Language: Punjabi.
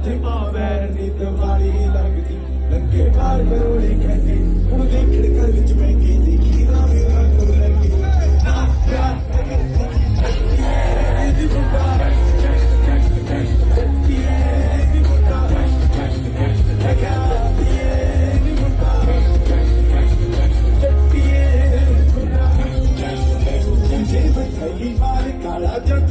ਵੈਰ ਨੀ ਦਿਵਾਲੀ ਲੱਗਦੀ ਲੱਗੇ ਬਾਹਰ ਕਰੋੜੇ ਕਹਿੰਦੇ ਹੁਣ ਦੇਖੜ ਘਰ ਵਿੱਚ ਬੈ ਕੇ ਦੇਖੀ ਨਾ ਮੇਰਾ ਨੂੰ ਲੱਗੀ ਨਾ ਪਿਆਰ ਇਹਦੀ ਮੁੰਡਾ ਕਾਲਾ ਜੱਟ